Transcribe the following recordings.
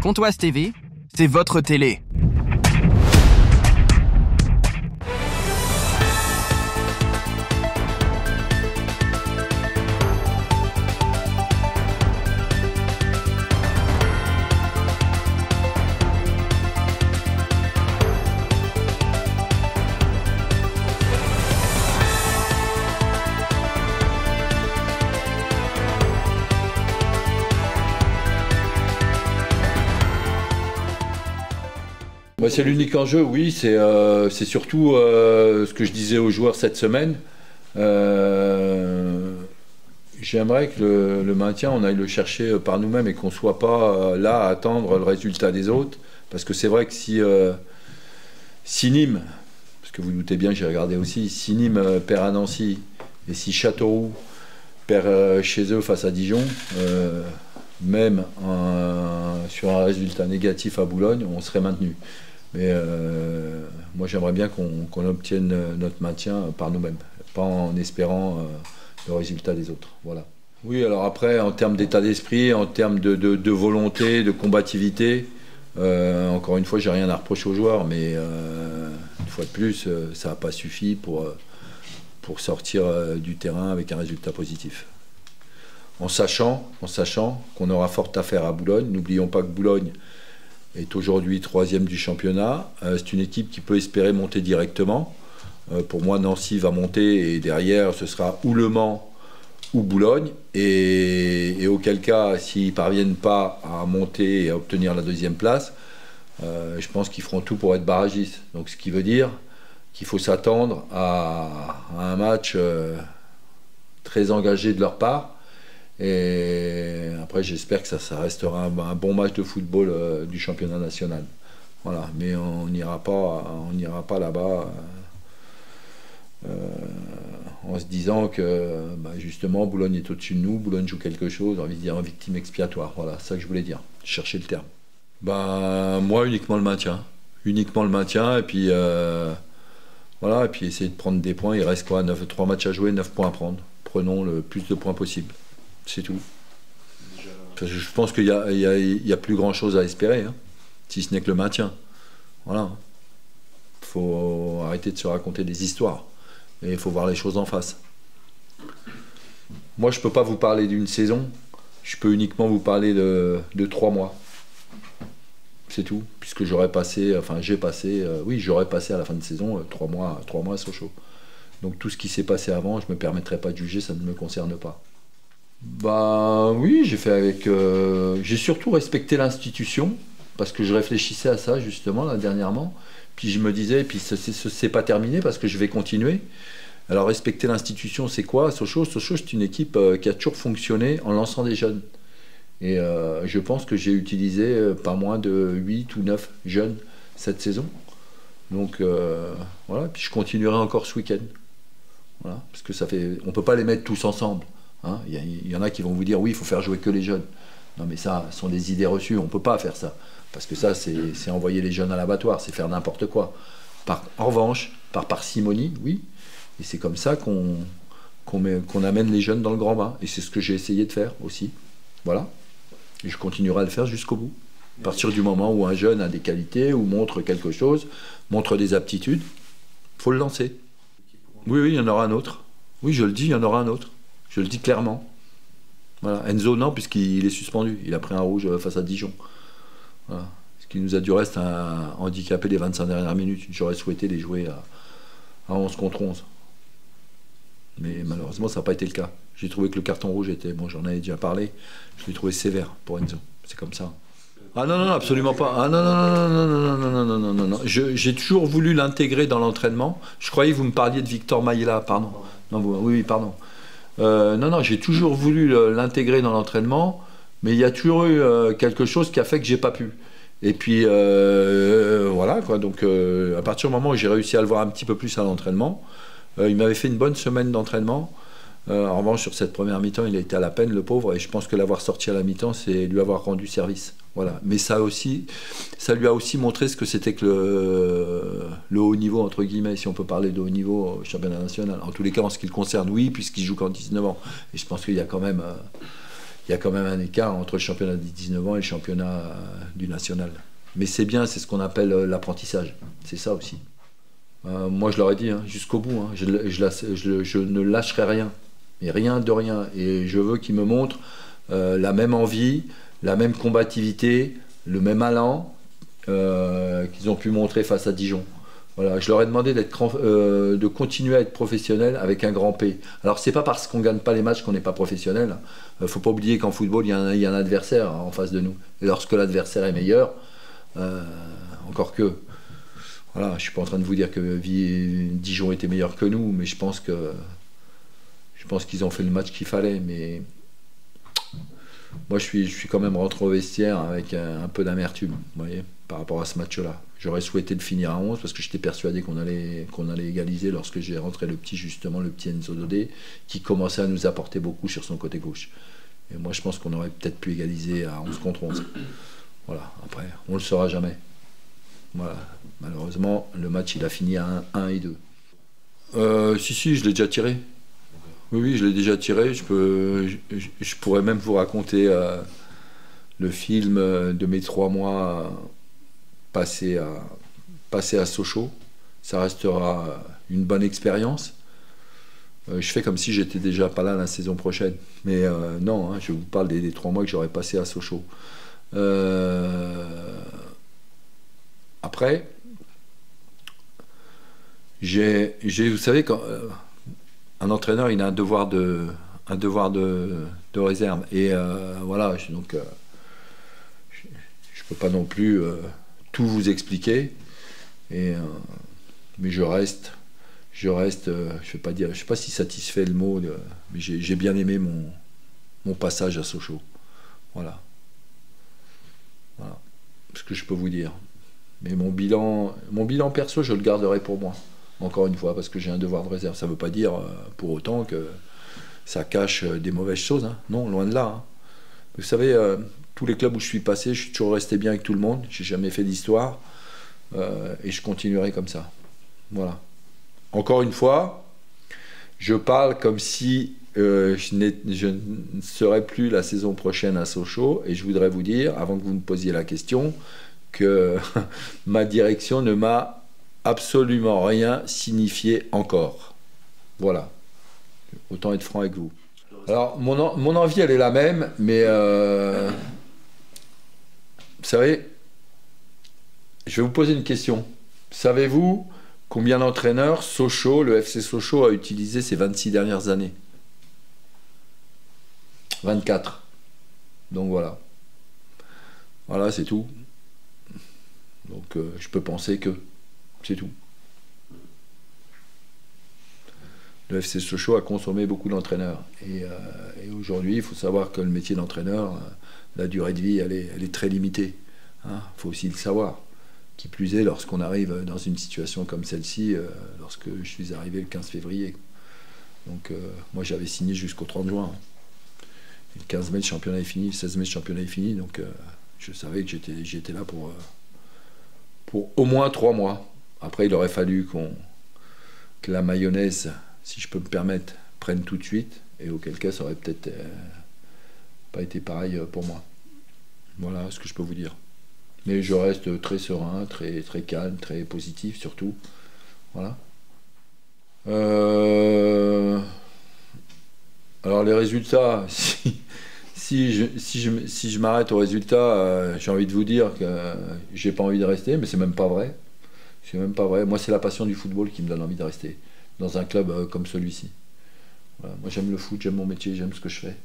Pontoise TV, c'est votre télé. C'est l'unique enjeu, oui, c'est surtout ce que je disais aux joueurs cette semaine. J'aimerais que le maintien, on aille le chercher par nous-mêmes et qu'on ne soit pas là à attendre le résultat des autres. Parce que c'est vrai que si Nîmes, parce que vous doutez bien que j'ai regardé aussi, si Nîmes perd à Nancy et si Châteauroux perd chez eux face à Dijon, même sur un résultat négatif à Boulogne, on serait maintenu. Mais moi j'aimerais bien qu'on obtienne notre maintien par nous-mêmes, pas en espérant le résultat des autres. Voilà. Oui, alors après, en termes d'état d'esprit, en termes de volonté, de combativité, encore une fois, j'ai rien à reprocher aux joueurs, mais une fois de plus, ça n'a pas suffi pour sortir du terrain avec un résultat positif. En sachant qu'on aura fort à faire à Boulogne, n'oublions pas que Boulogne est aujourd'hui 3e du championnat. C'est une équipe qui peut espérer monter directement. Pour moi, Nancy va monter et derrière, ce sera ou Le Mans ou Boulogne. Et auquel cas, s'ils ne parviennent pas à monter et à obtenir la 2e place, je pense qu'ils feront tout pour être barragistes. Donc, ce qui veut dire qu'il faut s'attendre à un match très engagé de leur part. Et après, j'espère que ça restera un bon match de football du championnat national. Voilà. Mais on n'ira pas là-bas en se disant que justement Boulogne est au-dessus de nous, Boulogne joue quelque chose, j'ai envie de dire en victime expiatoire. Voilà, c'est ça que je voulais dire. Chercher le terme. Moi, uniquement le maintien. Uniquement le maintien, et puis voilà, et puis essayer de prendre des points. Il reste quoi, 3 matchs à jouer, 9 points à prendre. Prenons le plus de points possible. C'est tout. Je pense qu'il y a plus grand chose à espérer, hein, si ce n'est que le maintien. Voilà. Il faut arrêter de se raconter des histoires. Et il faut voir les choses en face. Moi, je ne peux pas vous parler d'une saison. Je peux uniquement vous parler de 3 mois. C'est tout. Puisque j'aurais passé à la fin de saison 3 mois à Sochaux. Donc tout ce qui s'est passé avant, je ne me permettrai pas de juger, ça ne me concerne pas. Oui, j'ai surtout respecté l'institution, parce que je réfléchissais à ça justement là dernièrement. Puis je me disais, puis c'est pas terminé parce que je vais continuer. Alors respecter l'institution, c'est quoi? Sochaux, c'est une équipe qui a toujours fonctionné en lançant des jeunes. Et je pense que j'ai utilisé pas moins de 8 ou 9 jeunes cette saison. Donc voilà, puis je continuerai encore ce week-end. Voilà, parce que on peut pas les mettre tous ensemble. Hein, y en a qui vont vous dire oui, il faut faire jouer que les jeunes. Non mais ça, ce sont des idées reçues, on ne peut pas faire ça. Parce que ça, c'est envoyer les jeunes à l'abattoir, c'est faire n'importe quoi. En revanche, par parcimonie, oui. Et c'est comme ça qu'on amène les jeunes dans le grand bain. Et c'est ce que j'ai essayé de faire aussi. Voilà. Et je continuerai à le faire jusqu'au bout. À partir du moment où un jeune a des qualités, ou montre quelque chose, montre des aptitudes, il faut le lancer. Oui, il y en aura un autre. Oui, je le dis, il y en aura un autre. Je le dis clairement. Voilà. Enzo, non, puisqu'il est suspendu. Il a pris un rouge face à Dijon. Voilà. Ce qui nous a du reste handicapé les 25 dernières minutes. J'aurais souhaité les jouer à 11 contre 11. Mais malheureusement, ça n'a pas été le cas. J'ai trouvé que le carton rouge était... Bon, j'en avais déjà parlé. Je l'ai trouvé sévère pour Enzo. C'est comme ça. Ah non, absolument pas. Ah non. J'ai toujours voulu l'intégrer dans l'entraînement. Je croyais que vous me parliez de Victor Maïla, pardon. Non, oui, pardon. Non, j'ai toujours voulu l'intégrer dans l'entraînement, mais il y a toujours eu quelque chose qui a fait que j'ai pas pu. Et puis voilà quoi. Donc à partir du moment où j'ai réussi à le voir un petit peu plus à l'entraînement, il m'avait fait une bonne semaine d'entraînement. En revanche, sur cette première mi-temps, il a été à la peine, le pauvre, et je pense que l'avoir sorti à la mi-temps, c'est lui avoir rendu service. Voilà. Mais ça lui a aussi montré ce que c'était que le haut niveau, entre guillemets, si on peut parler de haut niveau au championnat national. En tous les cas, en ce qui le concerne, oui, puisqu'il joue qu'en 19 ans. Et je pense qu'il y a quand même il y a quand même un écart entre le championnat des 19 ans et le championnat du national. Mais c'est bien, c'est ce qu'on appelle l'apprentissage. C'est ça aussi. Moi, je leur ai dit, hein, jusqu'au bout, hein, je ne lâcherai rien. Mais rien de rien. Et je veux qu'ils me montrent la même envie, la même combativité, le même allant qu'ils ont pu montrer face à Dijon. Voilà, je leur ai demandé de continuer à être professionnel avec un grand P. Alors, c'est pas parce qu'on gagne pas les matchs qu'on n'est pas professionnel. Faut pas oublier qu'en football, il y a un adversaire en face de nous. Et lorsque l'adversaire est meilleur, encore que, voilà, je suis pas en train de vous dire que Dijon était meilleur que nous, mais je pense qu'ils ont fait le match qu'il fallait. Mais moi, je suis quand même rentré au vestiaire avec un peu d'amertume, vous voyez, par rapport à ce match-là. J'aurais souhaité le finir à 11 parce que j'étais persuadé qu'on allait égaliser lorsque j'ai rentré le petit Enzo Dodé, qui commençait à nous apporter beaucoup sur son côté gauche. Et moi, je pense qu'on aurait peut-être pu égaliser à 11 contre 11. Voilà, après, on ne le saura jamais. Voilà, malheureusement, le match, il a fini à 1 et 2. Si, je l'ai déjà tiré. Oui, je l'ai déjà tiré. Je pourrais même vous raconter le film de mes 3 mois passés à Sochaux. Ça restera une bonne expérience. Je fais comme si j'étais déjà pas là la saison prochaine. Mais non, hein, je vous parle des 3 mois que j'aurais passé à Sochaux. Après, vous savez, quand un entraîneur, il a un devoir de réserve. Et voilà, donc je peux pas non plus tout vous expliquer. Mais je reste, je vais pas dire, je sais pas si satisfait le mot, mais j'ai bien aimé mon passage à Sochaux. Voilà. Voilà ce que je peux vous dire. Mais mon bilan perso, je le garderai pour moi. Encore une fois, parce que j'ai un devoir de réserve. Ça ne veut pas dire pour autant que ça cache des mauvaises choses. Hein. Non, loin de là. Hein. Vous savez, tous les clubs où je suis passé, je suis toujours resté bien avec tout le monde. J'ai jamais fait d'histoire. Et je continuerai comme ça. Voilà. Encore une fois, je parle comme si je ne serai plus la saison prochaine à Sochaux. Et je voudrais vous dire, avant que vous me posiez la question, que ma direction ne m'a absolument rien signifié encore. Voilà. Autant être franc avec vous. Alors, mon envie, elle est la même, mais vous savez, je vais vous poser une question. Savez-vous combien d'entraîneurs Sochaux, le FC Sochaux, a utilisé ces 26 dernières années? 24. Donc voilà. Voilà, c'est tout. Donc je peux penser que c'est tout. Le FC Sochaux a consommé beaucoup d'entraîneurs. Et aujourd'hui, il faut savoir que le métier d'entraîneur, la durée de vie, elle est très limitée. Hein, faut aussi le savoir. Qui plus est, lorsqu'on arrive dans une situation comme celle-ci, lorsque je suis arrivé le 15 février. Donc moi, j'avais signé jusqu'au 30 juin. Et le 15 mai, le championnat est fini. Le 16 mai, le championnat est fini. Donc je savais que j'étais là pour au moins 3 mois. Après, il aurait fallu que la mayonnaise, si je peux me permettre, prenne tout de suite, et auquel cas, ça aurait peut-être pas été pareil pour moi. Voilà ce que je peux vous dire. Mais je reste très serein, très, très calme, très positif surtout. Voilà. Alors les résultats, si je m'arrête aux résultats, j'ai envie de vous dire que j'ai pas envie de rester, mais c'est même pas vrai. C'est même pas vrai. Moi, c'est la passion du football qui me donne envie de rester dans un club comme celui-ci. Voilà. Moi, j'aime le foot, j'aime mon métier, j'aime ce que je fais.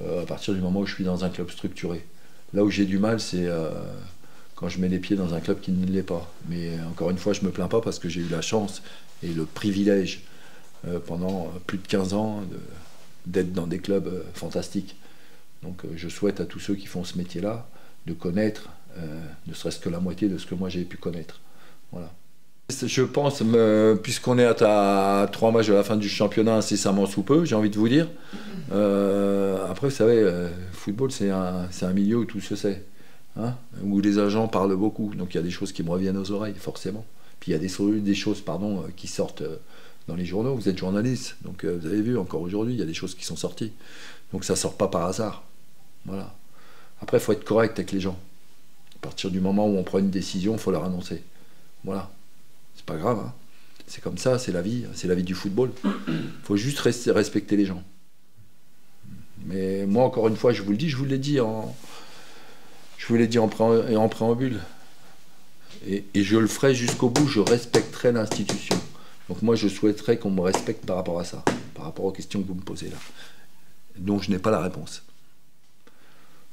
À partir du moment où je suis dans un club structuré. Là où j'ai du mal, c'est quand je mets les pieds dans un club qui ne l'est pas. Mais encore une fois, je me plains pas parce que j'ai eu la chance et le privilège pendant plus de 15 ans d'être dans des clubs fantastiques. Donc je souhaite à tous ceux qui font ce métier-là de connaître ne serait-ce que la moitié de ce que moi j'ai pu connaître. Voilà. Je pense, puisqu'on est à 3 matchs de la fin du championnat incessamment sous peu, j'ai envie de vous dire. Après, vous savez, le football, c'est un milieu où tout se sait. Hein, où les agents parlent beaucoup. Donc il y a des choses qui me reviennent aux oreilles, forcément. Puis il y a des choses qui sortent dans les journaux. Vous êtes journaliste, donc vous avez vu, encore aujourd'hui, il y a des choses qui sont sorties. Donc ça ne sort pas par hasard. Voilà. Après, il faut être correct avec les gens. À partir du moment où on prend une décision, il faut leur annoncer. Voilà. C'est pas grave, hein. C'est comme ça, c'est la vie du football. Il faut juste respecter les gens. Mais moi, encore une fois, je vous le dis, je vous l'ai dit en préambule. Et je le ferai jusqu'au bout, je respecterai l'institution. Donc moi, je souhaiterais qu'on me respecte par rapport à ça, par rapport aux questions que vous me posez là. Donc je n'ai pas la réponse.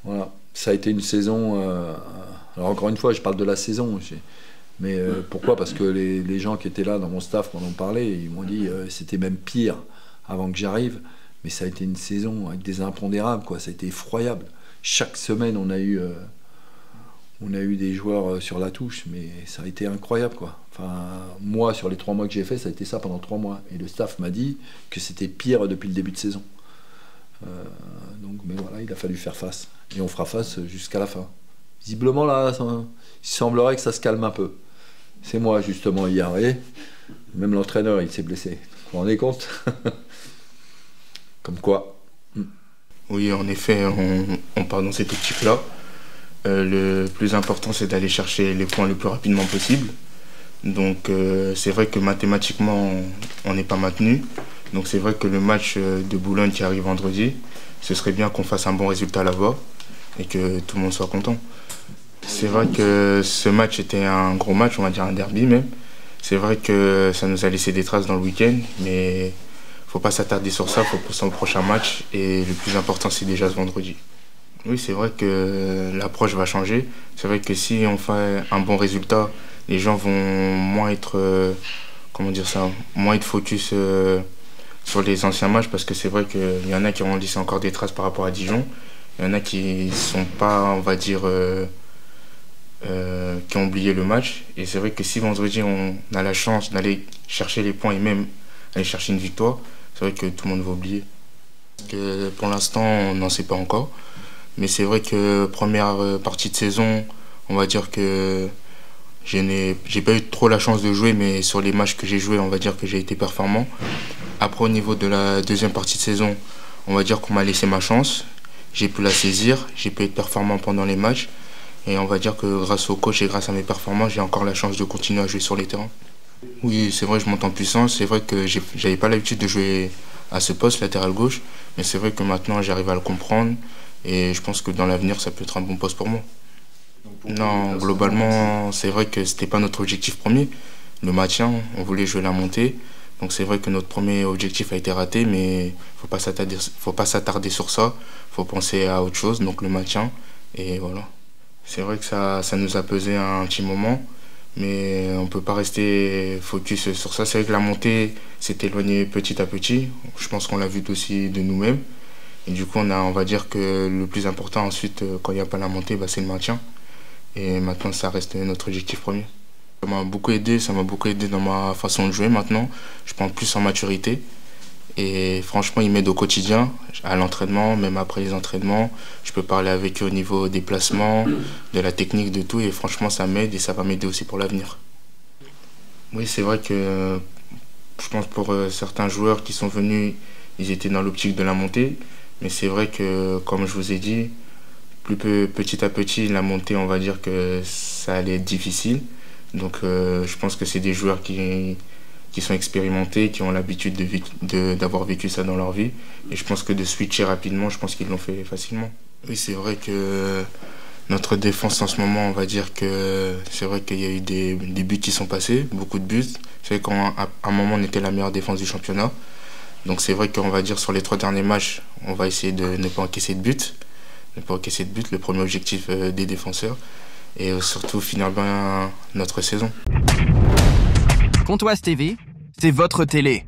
Voilà, ça a été une saison... alors encore une fois, je parle de la saison. Mais pourquoi? Parce que les gens qui étaient là dans mon staff, quand on parlait, ils m'ont dit c'était même pire avant que j'arrive. Mais ça a été une saison avec des impondérables, quoi. Ça a été effroyable. Chaque semaine, on a eu des joueurs sur la touche, mais ça a été incroyable, quoi. Enfin, moi, sur les 3 mois que j'ai fait, ça a été ça pendant 3 mois. Et le staff m'a dit que c'était pire depuis le début de saison. Donc, mais voilà, il a fallu faire face. Et on fera face jusqu'à la fin. Visiblement, là, il semblerait que ça se calme un peu. C'est moi, justement, hier. Et même l'entraîneur, il s'est blessé. Vous vous rendez compte? Comme quoi. Oui, en effet, on part dans cette optique-là. Le plus important, c'est d'aller chercher les points le plus rapidement possible. Donc, c'est vrai que mathématiquement, on n'est pas maintenu. Donc, c'est vrai que le match de Boulogne qui arrive vendredi, ce serait bien qu'on fasse un bon résultat là-bas et que tout le monde soit content. C'est vrai que ce match était un gros match, on va dire un derby même. C'est vrai que ça nous a laissé des traces dans le week-end, mais faut pas s'attarder sur ça, faut penser au prochain match. Et le plus important, c'est déjà ce vendredi. Oui, c'est vrai que l'approche va changer. C'est vrai que si on fait un bon résultat, les gens vont moins être, moins être focus sur les anciens matchs, parce que c'est vrai qu'il y en a qui ont laissé encore des traces par rapport à Dijon. Il y en a qui sont pas, on va dire, qui ont oublié le match. Et c'est vrai que si vendredi on a la chance d'aller chercher les points et même aller chercher une victoire, c'est vrai que tout le monde va oublier. Parce que pour l'instant, on n'en sait pas encore. Mais c'est vrai que première partie de saison, on va dire que j'ai pas eu trop la chance de jouer, mais sur les matchs que j'ai joués, on va dire que j'ai été performant. Après, au niveau de la deuxième partie de saison, on va dire qu'on m'a laissé ma chance. J'ai pu la saisir, j'ai pu être performant pendant les matchs. Et on va dire que grâce au coach et grâce à mes performances, j'ai encore la chance de continuer à jouer sur les terrains. Oui, c'est vrai, je monte en puissance. C'est vrai que j'avais pas l'habitude de jouer à ce poste, latéral gauche. Mais c'est vrai que maintenant, j'arrive à le comprendre. Et je pense que dans l'avenir, ça peut être un bon poste pour moi. Non, globalement, c'est vrai que c'était pas notre objectif premier. Le maintien, on voulait jouer la montée. Donc c'est vrai que notre premier objectif a été raté, mais faut pas s'attarder sur ça. Faut penser à autre chose, donc le maintien. Et voilà. C'est vrai que ça nous a pesé un petit moment, mais on peut pas rester focus sur ça. C'est vrai que la montée s'est éloignée petit à petit. Je pense qu'on l'a vu aussi de nous-mêmes. Et du coup, on va dire que le plus important ensuite, quand il n'y a pas la montée, c'est le maintien. Et maintenant, ça reste notre objectif premier. Ça m'a beaucoup aidé dans ma façon de jouer maintenant. Je prends plus en maturité. Et franchement, ils m'aident au quotidien, à l'entraînement, même après les entraînements. Je peux parler avec eux au niveau des placements, de la technique, de tout. Et franchement, ça m'aide et ça va m'aider aussi pour l'avenir. Oui, c'est vrai que je pense pour certains joueurs qui sont venus, ils étaient dans l'optique de la montée. Mais c'est vrai que, comme je vous ai dit, petit à petit, la montée, on va dire que ça allait être difficile. Donc je pense que c'est des joueurs qui sont expérimentés, qui ont l'habitude d'avoir vécu ça dans leur vie. Et je pense que de switcher rapidement, je pense qu'ils l'ont fait facilement. Oui, c'est vrai que notre défense en ce moment, on va dire que c'est vrai qu'il y a eu des buts qui sont passés, beaucoup de buts. C'est vrai qu'à un moment, on était la meilleure défense du championnat. Donc c'est vrai qu'on va dire sur les 3 derniers matchs, on va essayer de ne pas encaisser de buts. Le premier objectif des défenseurs. Et surtout finir bien notre saison. Pontoise TV, c'est votre télé.